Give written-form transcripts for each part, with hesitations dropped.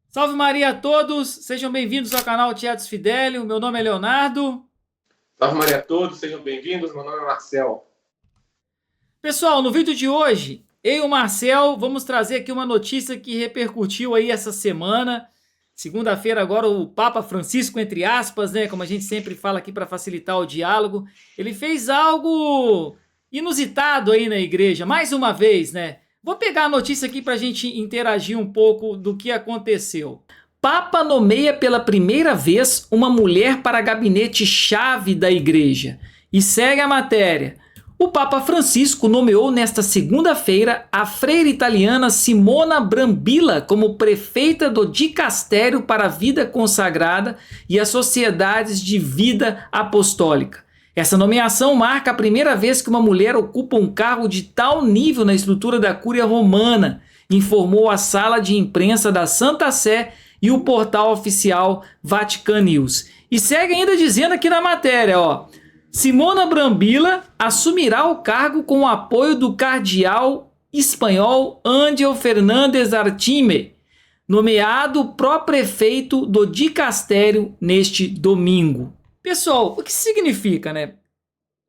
Salve Maria a todos, sejam bem-vindos ao canal Teatros Fidelio. Meu nome é Leonardo. Salve Maria a todos, sejam bem-vindos. Meu nome é Marcel. Pessoal, no vídeo de hoje, eu e o Marcel vamos trazer aqui uma notícia que repercutiu aí essa semana. Segunda-feira agora o Papa Francisco, entre aspas, né, como a gente sempre fala aqui para facilitar o diálogo, ele fez algo inusitado aí na igreja, mais uma vez, né? Vou pegar a notícia aqui para a gente interagir um pouco do que aconteceu. Papa nomeia pela primeira vez uma mulher para gabinete-chave da igreja. E segue a matéria. O Papa Francisco nomeou nesta segunda-feira a freira italiana Simona Brambilla como prefeita do Dicastério para a Vida Consagrada e as Sociedades de Vida Apostólica. Essa nomeação marca a primeira vez que uma mulher ocupa um cargo de tal nível na estrutura da Cúria Romana, informou a sala de imprensa da Santa Sé e o portal oficial Vatican News. E segue ainda dizendo aqui na matéria, ó. Simona Brambilla assumirá o cargo com o apoio do cardeal espanhol Ángel Fernández Artime, nomeado pró-prefeito do dicastério neste domingo. Pessoal, o que significa, né?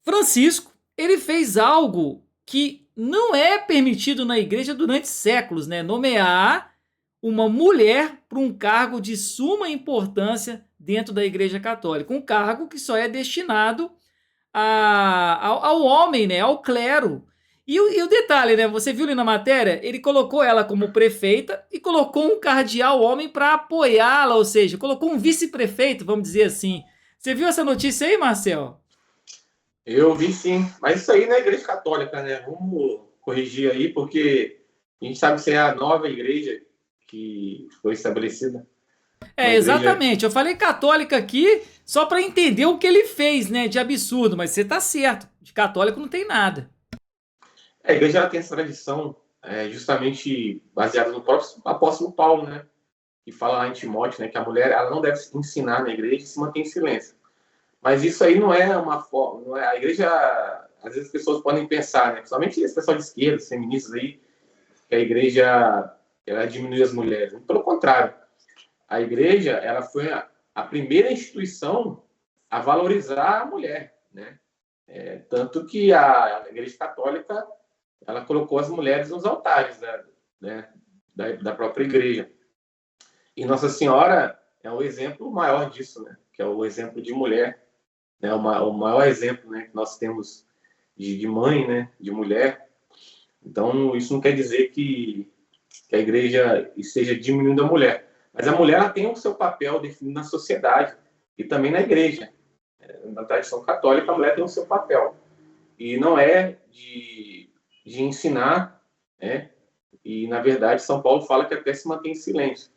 Francisco, ele fez algo que não é permitido na igreja durante séculos, né? Nomear uma mulher para um cargo de suma importância dentro da igreja católica. Um cargo que só é destinado ao homem, né? Ao clero. E o detalhe, né? Você viu ali na matéria? Ele colocou ela como prefeita e colocou um cardeal homem para apoiá-la, ou seja, colocou um vice-prefeito, vamos dizer assim. Você viu essa notícia aí, Marcel? Eu vi sim, mas isso aí não é igreja católica, né? Vamos corrigir aí, porque a gente sabe que isso é a nova igreja que foi estabelecida. É, Uma igreja. exatamente. Eu falei católica aqui só para entender o que ele fez, né? De absurdo, mas você tá certo. De católico não tem nada. A igreja ela tem essa tradição justamente baseada no próprio apóstolo Paulo, né? Que fala lá em Timóteo, né? Que a mulher ela não deve ensinar na igreja e se manter em silêncio. Mas isso aí não é uma forma. Não é, a igreja, às vezes as pessoas podem pensar, né? Principalmente esse pessoal de esquerda, os feministas aí, que a igreja ela diminui as mulheres. Pelo contrário, a igreja ela foi a primeira instituição a valorizar a mulher, né? Tanto que a igreja católica ela colocou as mulheres nos altares né, da própria igreja. E Nossa Senhora é o exemplo maior disso, né? Que é o exemplo de mulher, né? O maior exemplo, né, que nós temos de mãe, né? De mulher. Então, isso não quer dizer que a igreja esteja diminuindo a mulher. Mas a mulher ela tem o seu papel definido na sociedade e também na igreja. Na tradição católica, a mulher tem o seu papel. E não é de ensinar, né? E, na verdade, São Paulo fala que até se mantém em silêncio.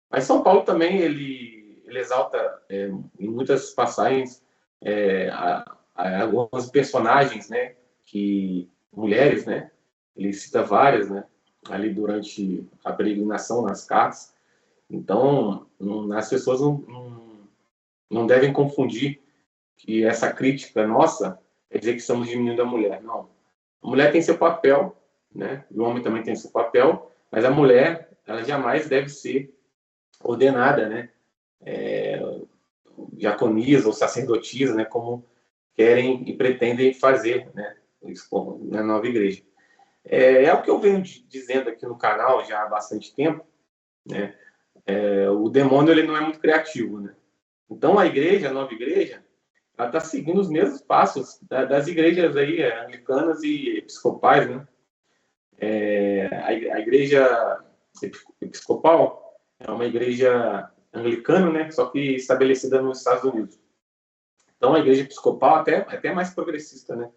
Mas São Paulo também, ele exalta, em muitas passagens, alguns personagens, né? Que, mulheres, né? Ele cita várias, né? Ali durante a peregrinação, nas cartas. Então, as pessoas não devem confundir que essa crítica nossa quer dizer que estamos diminuindo a mulher. Não. A mulher tem seu papel, né? O homem também tem seu papel, mas a mulher, ela jamais deve ser ordenada, né? Diaconisa ou sacerdotisa, né? Como querem e pretendem fazer, né? Isso na nova igreja. É o que eu venho dizendo aqui no canal já há bastante tempo, né? O demônio ele não é muito criativo, né? Então a igreja, a nova igreja, ela está seguindo os mesmos passos das igrejas aí anglicanas e episcopais, né? A igreja episcopal é uma igreja anglicana, né? Só que estabelecida nos Estados Unidos. Então a igreja episcopal até mais progressista, né?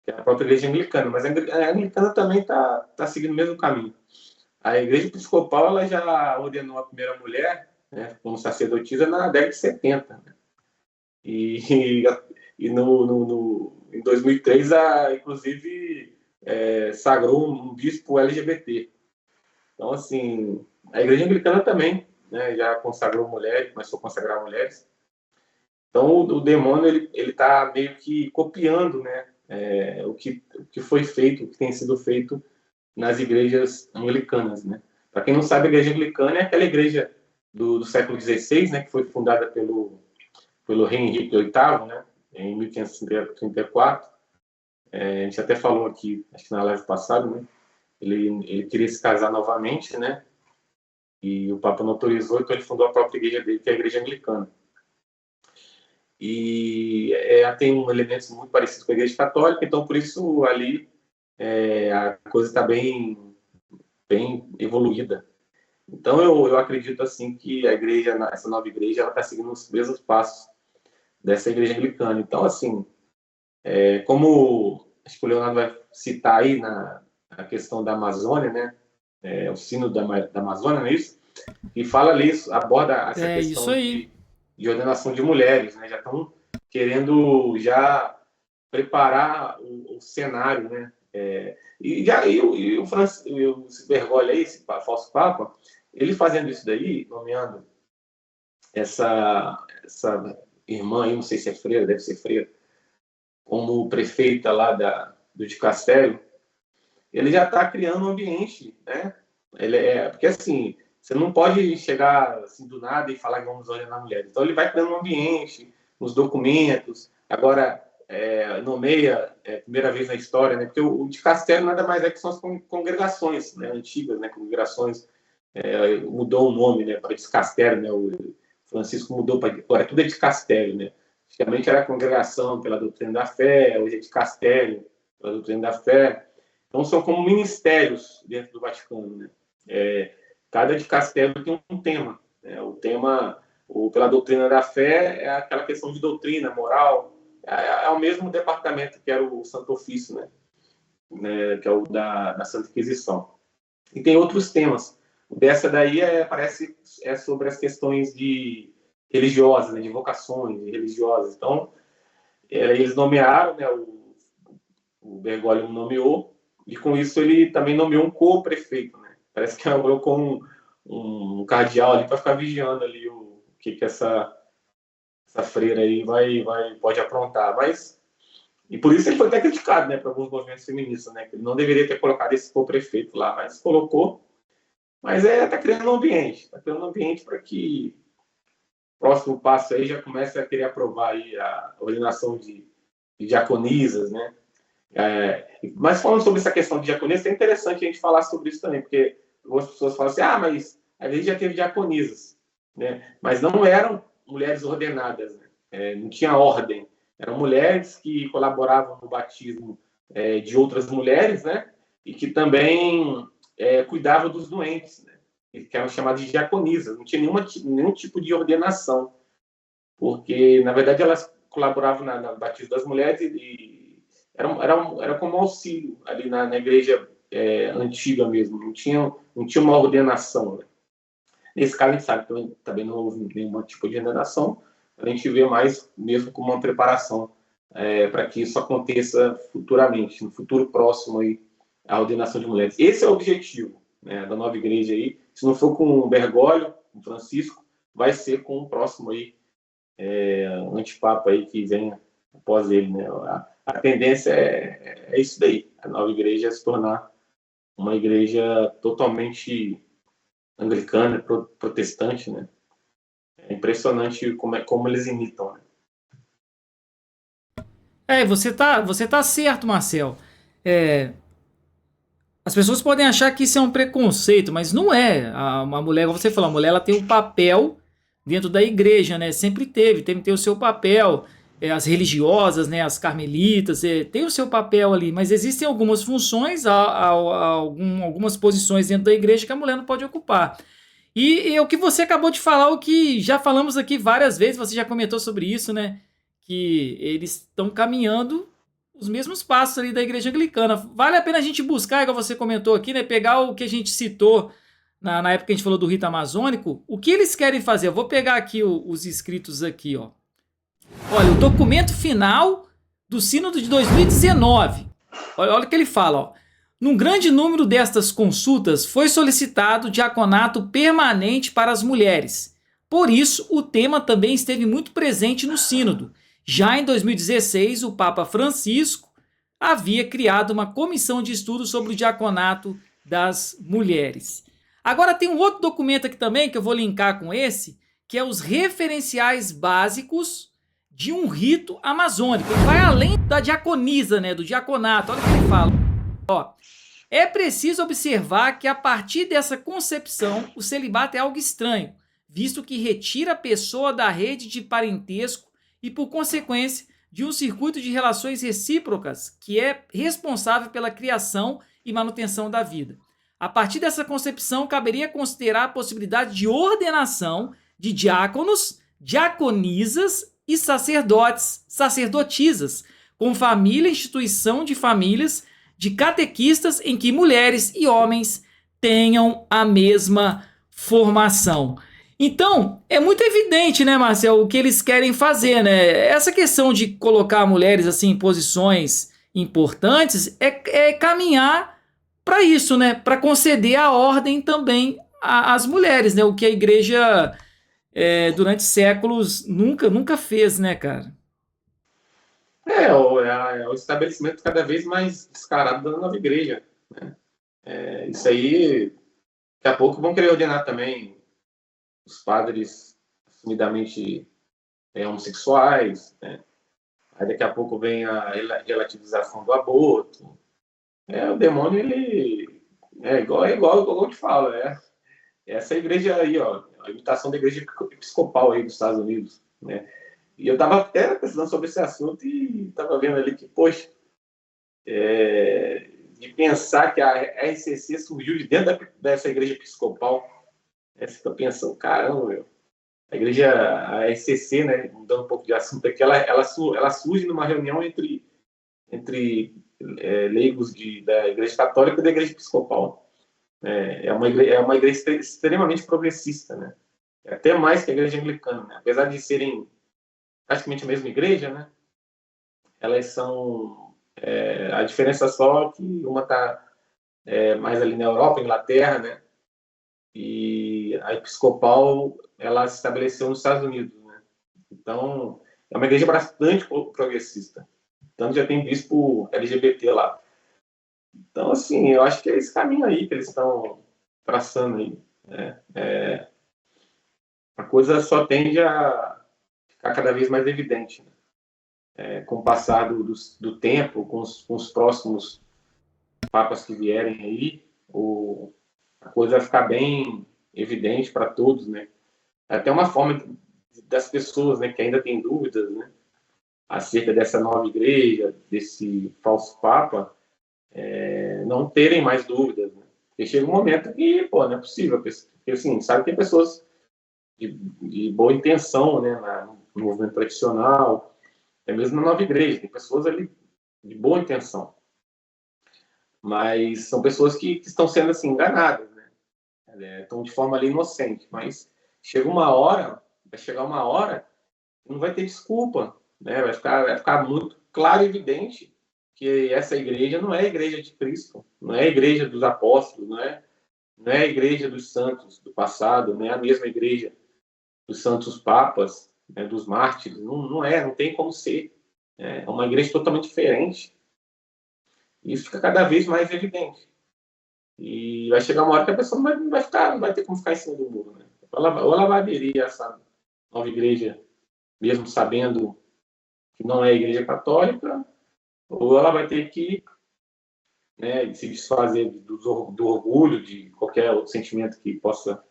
Que é a própria igreja anglicana, mas a anglicana também está seguindo o mesmo caminho. A igreja episcopal ela já ordenou a primeira mulher, né, como sacerdotisa na década de 70. Né? E, e em 2003, inclusive, sagrou um bispo LGBT. Então, assim, a igreja anglicana também, né, já consagrou mulheres, começou a consagrar mulheres. Então, o demônio ele está meio que copiando, né, o que foi feito, o que tem sido feito nas igrejas anglicanas, né? Para quem não sabe, a igreja anglicana é aquela igreja do século XVI, né, que foi fundada pelo rei Henrique VIII, né, em 1534. A gente até falou aqui, acho que na live passada, né, ele queria se casar novamente, né, e o Papa não autorizou, então ele fundou a própria igreja dele, que é a Igreja Anglicana. E tem elementos muito parecidos com a Igreja Católica, então por isso ali a coisa está bem evoluída. Então eu acredito assim que a igreja, essa nova igreja, ela está seguindo os mesmos passos dessa Igreja Anglicana. Então assim, como acho que o Leonardo vai citar aí na questão da Amazônia, né? O Sínodo da Amazônia, não é isso? E fala ali, aborda essa questão de ordenação de mulheres, né? Já estão querendo já preparar o cenário, né? E o Bergoglio aí, esse falso papa, ele fazendo isso daí, nomeando essa irmã aí, não sei se é freira, deve ser freira, como prefeita lá do dicastério, ele já está criando um ambiente, né? Porque assim, você não pode chegar assim, do nada e falar que vamos ordenar mulheres. Então ele vai criando um ambiente, nos documentos. Agora nomeia, primeira vez na história, né? Porque o dicastério nada mais é que são as congregações, né? Antigas, né? Congregações, mudou o nome, né? Para dicastério, né? O Francisco mudou para agora tudo é dicastério, né? Antigamente era congregação pela doutrina da fé, hoje é dicastério pela doutrina da fé. Então são como ministérios dentro do Vaticano, né? Cada dicastério tem um tema, né? O tema, pela doutrina da fé, é aquela questão de doutrina, moral. É o mesmo departamento que era o Santo Ofício, né? Que é o da Santa Inquisição. E tem outros temas. Dessa daí parece sobre as questões religiosas, né? De vocações religiosas. Então, eles nomearam, né? O Bergoglio nomeou, e com isso ele também nomeou um co-prefeito, né? Parece que colocou um cardeal ali para ficar vigiando ali o que essa freira aí pode aprontar. E por isso ele foi até criticado, né, por alguns movimentos feministas, né, que ele não deveria ter colocado esse co-prefeito lá, mas colocou. Mas está criando um ambiente para que o próximo passo aí já comece a querer aprovar aí a ordenação de diaconisas, né? Mas falando sobre essa questão de diaconisas, é interessante a gente falar sobre isso também, porque algumas pessoas falam assim, mas a gente já teve diaconisas, né? Mas não eram mulheres ordenadas, né? Não tinha ordem, eram mulheres que colaboravam no batismo de outras mulheres, né? E que também cuidavam dos doentes, né? Que eram chamadas de diaconisas, não tinha nenhum tipo de ordenação, porque na verdade elas colaboravam no batismo das mulheres e era como auxílio ali na igreja antiga mesmo, não tinha uma ordenação, né? Nesse caso a gente sabe que também não houve nenhum tipo de ordenação, a gente vê mais mesmo como uma preparação para que isso aconteça futuramente, no futuro próximo aí, a ordenação de mulheres. Esse é o objetivo, né, da nova igreja aí. Se não for com o Bergoglio, com o Francisco, vai ser com o próximo aí, antipapa aí que vem após ele, né? A tendência é isso daí, a nova igreja se tornar uma igreja totalmente anglicana, protestante, né? É impressionante como eles imitam, né? Você tá certo, Marcel. As pessoas podem achar que isso é um preconceito, mas não é. Uma mulher, como você falou, a mulher ela tem um papel dentro da igreja, né? Sempre tem que ter o seu papel. As religiosas, né? As carmelitas, tem o seu papel ali, mas existem algumas funções, algumas posições dentro da igreja que a mulher não pode ocupar. E o que você acabou de falar, o que já falamos aqui várias vezes, você já comentou sobre isso, né? Que eles estão caminhando os mesmos passos ali da igreja anglicana. Vale a pena a gente buscar, igual você comentou aqui, né? Pegar o que a gente citou na época que a gente falou do rito amazônico. O que eles querem fazer? Eu vou pegar aqui os escritos aqui, ó. Olha, o documento final do Sínodo de 2019. Olha o que ele fala, ó. Num grande número destas consultas foi solicitado diaconato permanente para as mulheres. Por isso, o tema também esteve muito presente no Sínodo. Já em 2016, o Papa Francisco havia criado uma comissão de estudo sobre o diaconato das mulheres. Agora tem um outro documento aqui também que eu vou linkar com esse, que é os referenciais básicos de um rito amazônico. Ele vai além da diaconisa, né, do diaconato. Olha o que ele fala. Ó, é preciso observar que a partir dessa concepção, o celibato é algo estranho, visto que retira a pessoa da rede de parentesco e, por consequência, de um circuito de relações recíprocas que é responsável pela criação e manutenção da vida. A partir dessa concepção, caberia considerar a possibilidade de ordenação de diáconos, diaconisas e sacerdotes, sacerdotisas, com família, instituição de famílias, de catequistas em que mulheres e homens tenham a mesma formação. Então, é muito evidente, né, Marcel, o que eles querem fazer, né? Essa questão de colocar mulheres assim em posições importantes é caminhar para isso, né? Para conceder a ordem também às mulheres, né? O que a igreja durante séculos nunca fez, né, cara? É o estabelecimento cada vez mais descarado da nova igreja. Né? Isso aí, daqui a pouco vão querer ordenar também os padres assumidamente homossexuais, né? Aí daqui a pouco vem a relativização do aborto. O demônio, ele é igual eu te falo, essa igreja aí, ó, a imitação da igreja episcopal aí dos Estados Unidos, né? E eu estava até pensando sobre esse assunto e estava vendo ali que, poxa, de pensar que a RCC surgiu de dentro dessa igreja episcopal, você fica pensando, caramba, meu, a igreja, a RCC, né, mudando um pouco de assunto aqui, ela surge numa reunião entre leigos da igreja católica e da igreja episcopal. É uma igreja extremamente progressista, né? Até mais que a igreja anglicana, né? Apesar de serem praticamente a mesma igreja, né? Elas são a diferença só é que uma está mais ali na Europa, Inglaterra, né? E a episcopal ela se estabeleceu nos Estados Unidos, né? Então é uma igreja bastante progressista. Então já tem bispo LGBT lá. Então assim, eu acho que é esse caminho aí que eles estão traçando aí. A coisa só tende a ficar cada vez mais evidente, né? Com o passar do tempo, com os próximos papas que vierem aí, a coisa vai ficar bem evidente para todos, né? Até uma forma das pessoas, né, que ainda têm dúvidas, né, acerca dessa nova igreja, desse falso papa, não terem mais dúvidas, né? Porque chega um momento que, pô, não é possível, porque assim, sabe que tem pessoas de boa intenção, né, no movimento tradicional, até mesmo na nova igreja, tem pessoas ali de boa intenção, mas são pessoas que estão sendo assim enganadas, né? Estão de forma ali inocente, mas vai chegar uma hora que não vai ter desculpa, né? Vai ficar muito claro e evidente que essa igreja não é a igreja de Cristo, não é a igreja dos apóstolos, não é a igreja dos santos do passado, não é a mesma igreja dos santos papas, né, dos mártires, não tem como ser. É uma igreja totalmente diferente. E isso fica cada vez mais evidente. E vai chegar uma hora que a pessoa não vai ter como ficar em cima do muro. Né? Ou ela vai aderir a essa nova igreja, mesmo sabendo que não é a igreja católica, ou ela vai ter que, né, se desfazer do orgulho, de qualquer outro sentimento que possa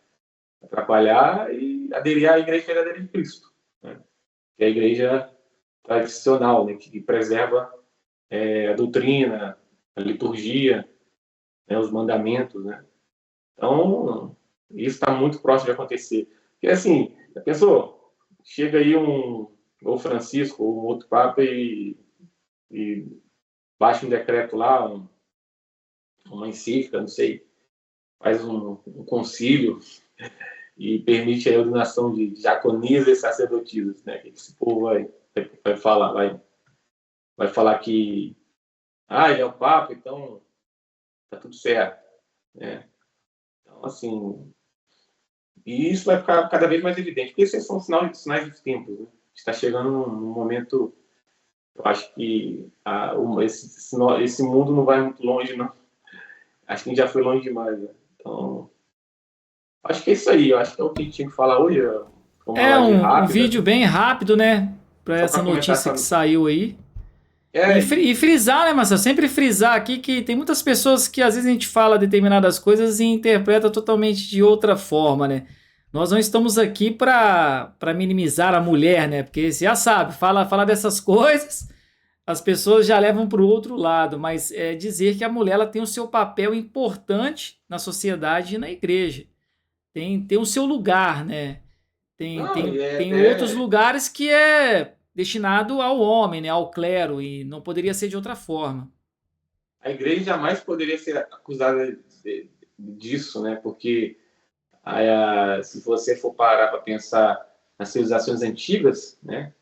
atrapalhar e aderir à igreja verdadeira de Cristo, né? Que é a igreja tradicional, né, que preserva a doutrina, a liturgia, né, os mandamentos, né? Então, isso está muito próximo de acontecer. Porque, assim, a pessoa chega aí ou Francisco, ou um outro Papa e baixa um decreto lá, uma encíclica, não sei, faz um concílio e permite a ordenação de diaconisas e sacerdotisas, né? Que esse povo vai falar, vai falar que ele é o Papa, então tá tudo certo, né? Então, assim, e isso vai ficar cada vez mais evidente, porque esses são sinais dos tempos, né? Está chegando num momento, eu acho que esse mundo não vai muito longe, não. Acho que a gente já foi longe demais, né? Então, Acho que é isso aí. Eu acho que é o que a gente tinha que falar hoje. Foi uma É live um rápida, vídeo bem rápido, né? Para só essa para comentar notícia que essa. saiu aí. É, E frisar, né, Marcelo? Sempre frisar aqui que tem muitas pessoas que às vezes a gente fala determinadas coisas e interpreta totalmente de outra forma, né? Nós não estamos aqui para minimizar a mulher, né? Porque você já sabe, fala dessas coisas, as pessoas já levam para o outro lado, mas é dizer que a mulher ela tem o seu papel importante na sociedade e na igreja. Tem o seu lugar, né? Tem, não, e tem, é tem outros até. lugares que é destinado ao homem, né, ao clero, e não poderia ser de outra forma. A igreja jamais poderia ser acusada disso, né? Porque se você for parar para pensar nas civilizações antigas, né,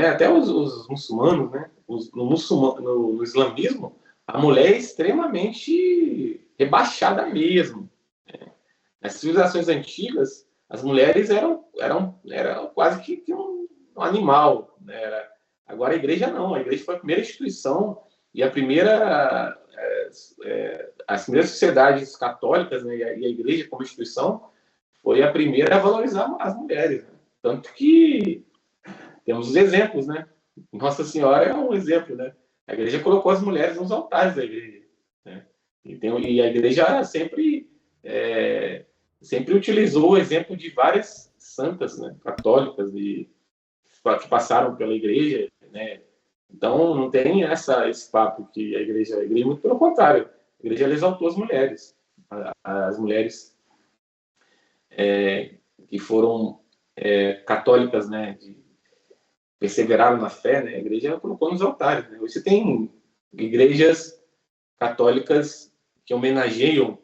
até os muçulmanos, né? No islamismo, a mulher é extremamente rebaixada mesmo. Nas civilizações antigas, as mulheres eram quase que um animal. Né? Agora a igreja não, a igreja foi a primeira instituição e a primeira, as primeiras sociedades católicas, né, e a igreja como instituição foi a primeira a valorizar as mulheres. Né? Tanto que temos os exemplos, né? Nossa Senhora é um exemplo, né? A igreja colocou as mulheres nos altares da igreja. Né? E a igreja é, sempre utilizou o exemplo de várias santas, né, católicas que passaram pela igreja, né? Então não tem esse papo que a igreja, muito pelo contrário, a igreja exaltou as mulheres, as mulheres que foram católicas, né, perseveraram na fé, né? A igreja colocou nos altares. Né? Você tem igrejas católicas que homenageiam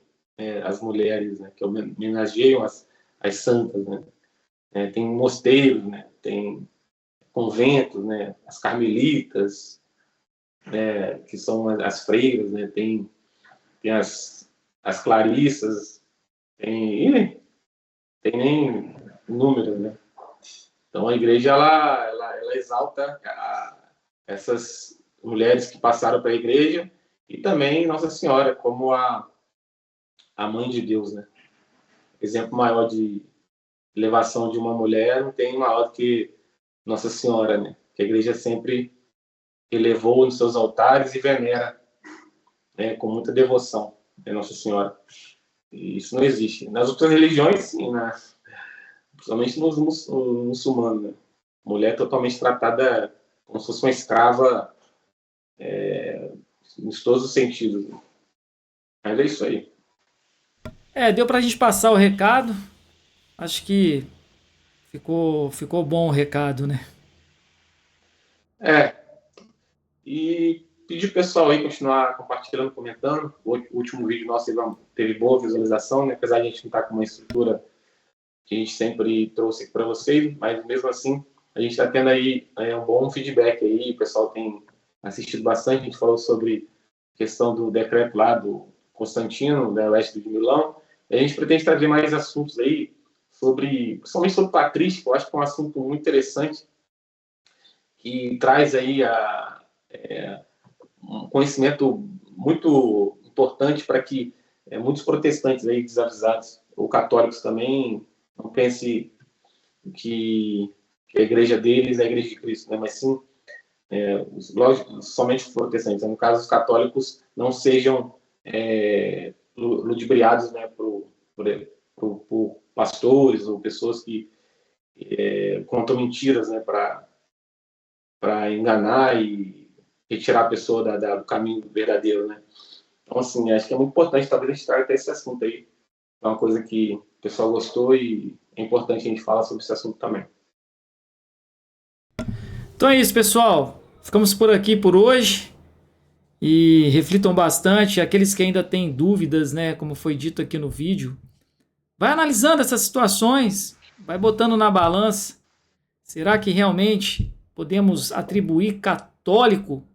as mulheres, né? Que homenageiam as santas, né? Tem mosteiros, né? Tem conventos, né? As carmelitas, né? Que são as freiras, né? Tem as clarissas, tem nem números, né? Então a igreja ela exalta essas mulheres que passaram para a igreja e também Nossa Senhora como a mãe de Deus, né? Exemplo maior de elevação de uma mulher não tem maior do que Nossa Senhora, né? Que a igreja sempre elevou nos seus altares e venera, né, com muita devoção, né, Nossa Senhora. E isso não existe. Nas outras religiões, sim, né? Principalmente nos muçulmanos, né? Mulher totalmente tratada como se fosse uma escrava em todos os sentidos. Né? Mas é isso aí. Deu pra gente passar o recado. Acho que ficou bom o recado, né? É, e pedir pro pessoal aí continuar compartilhando, comentando. O último vídeo nosso teve boa visualização, né? Apesar de a gente não estar com uma estrutura que a gente sempre trouxe aqui para vocês, mas mesmo assim a gente está tendo aí um bom feedback aí, o pessoal tem assistido bastante, a gente falou sobre a questão do decreto lá do Constantino, da Leste de Milão, e a gente pretende trazer mais assuntos aí, principalmente sobre patrística, eu acho que é um assunto muito interessante, que traz aí um conhecimento muito importante para que muitos protestantes aí desavisados, ou católicos também, não pense que a igreja deles é a igreja de Cristo, né? Mas sim, lógico, somente os protestantes. No caso, os católicos não sejam ludibriados, né, por pastores ou pessoas que contam mentiras, né, para enganar e retirar a pessoa do caminho verdadeiro, né? Então, assim, acho que é muito importante, talvez a gente traga até esse assunto aí. É uma coisa que o pessoal gostou e é importante a gente falar sobre esse assunto também. Então é isso, pessoal. Ficamos por aqui por hoje e reflitam bastante. Aqueles que ainda têm dúvidas, né, como foi dito aqui no vídeo, vai analisando essas situações, vai botando na balança. Será que realmente podemos atribuir católico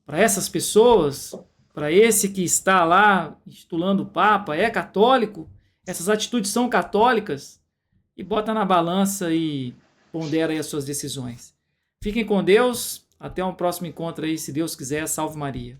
para essas pessoas? Para esse que está lá intitulando o Papa, é católico? Essas atitudes são católicas? E bota na balança e pondera aí as suas decisões. Fiquem com Deus. Até um próximo encontro aí, se Deus quiser. Salve Maria.